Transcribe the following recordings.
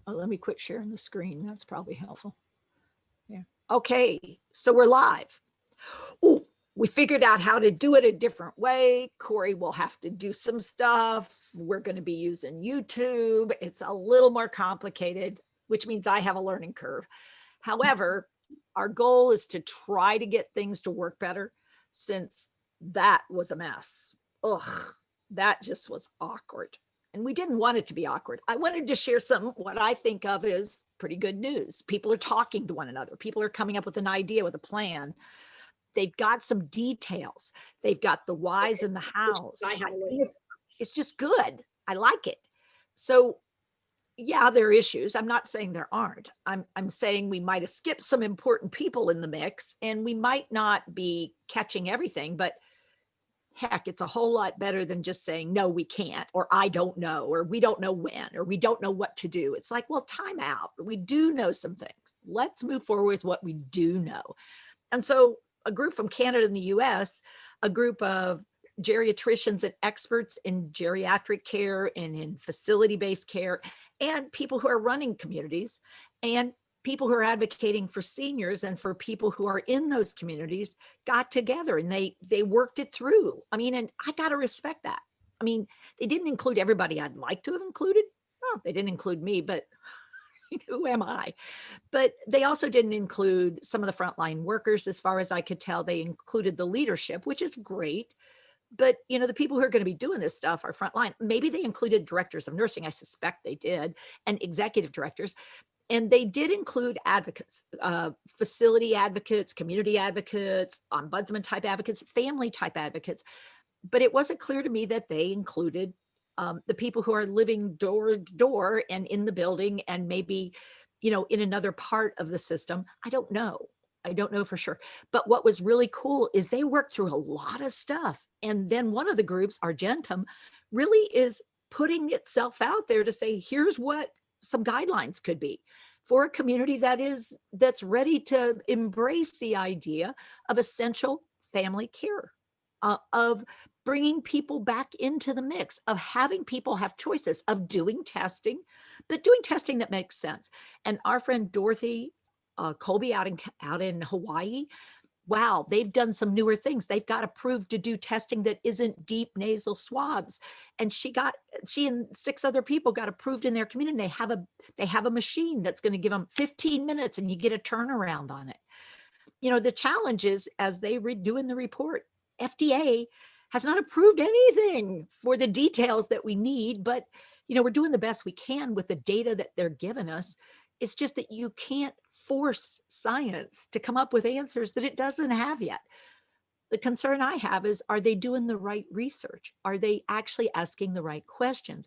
Oh, let me quit sharing the screen. That's probably helpful. Yeah. Okay, so we're live. Oh, we figured out how to do it a different way. Corey will have to do some stuff. We're going to be using YouTube. It's a little more complicated, which means I have a learning curve. However, our goal is to try to get things to work better, since that was a mess. Ugh, that just was awkward. And we didn't want it to be awkward. I wanted to share what I think of as pretty good news. People are talking to one another. People are coming up with an idea, with a plan. They've got some details. They've got the whys and the hows. It's just good. I like it. So yeah, there are issues. I'm not saying there aren't. I'm saying we might have skipped some important people in the mix, and we might not be catching everything, but heck, it's a whole lot better than just saying, no, we can't, or I don't know, or we don't know when, or we don't know what to do. It's like, well, time out. We do know some things. Let's move forward with what we do know. And so a group from Canada and the US, a group of geriatricians and experts in geriatric care and in facility-based care, and people who are running communities, and people who are advocating for seniors and for people who are in those communities, got together and they worked it through. I mean, and I got to respect that. I mean, they didn't include everybody I'd like to have included. Well, they didn't include me, but who am I? But they also didn't include some of the frontline workers. As far as I could tell, they included the leadership, which is great. But, you know, the people who are going to be doing this stuff are frontline. Maybe they included directors of nursing. I suspect they did, and executive directors. And they did include advocates, facility advocates, community advocates, ombudsman type advocates, family type advocates. But it wasn't clear to me that they included the people who are living door to door and in the building, and maybe, you know, in another part of the system. I don't know. I don't know for sure. But what was really cool is they worked through a lot of stuff. And then one of the groups, Argentum, really is putting itself out there to say, here's what some guidelines could be for a community that's ready to embrace the idea of essential family care, of bringing people back into the mix, of having people have choices, of doing testing, but doing testing that makes sense. And our friend Dorothy Colby out in Hawaii, wow, they've done some newer things. They've got approved to do testing that isn't deep nasal swabs. And she and 6 other people got approved in their community. They have a machine that's going to give them 15 minutes and you get a turnaround on it. You know, the challenge is, as they doing the report, FDA has not approved anything for the details that we need, but, you know, we're doing the best we can with the data that they're giving us. It's just that you can't force science to come up with answers that it doesn't have yet. The concern I have is, are they doing the right research? Are they actually asking the right questions?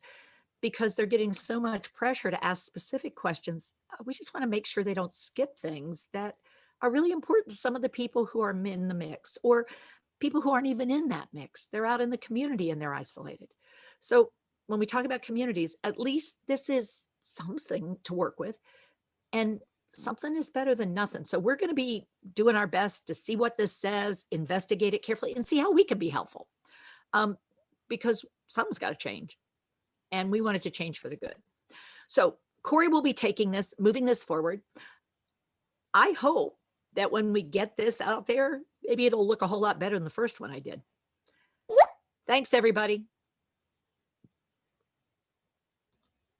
Because they're getting so much pressure to ask specific questions. We just want to make sure they don't skip things that are really important to some of the people who are in the mix, or people who aren't even in that mix. They're out in the community and they're isolated. So when we talk about communities, at least this is something to work with. And something is better than nothing. So we're going to be doing our best to see what this says, investigate it carefully, and see how we can be helpful. Because something's got to change. And we want it to change for the good. So Corey will be taking this, moving this forward. I hope that when we get this out there, maybe it'll look a whole lot better than the first one I did. Thanks, everybody.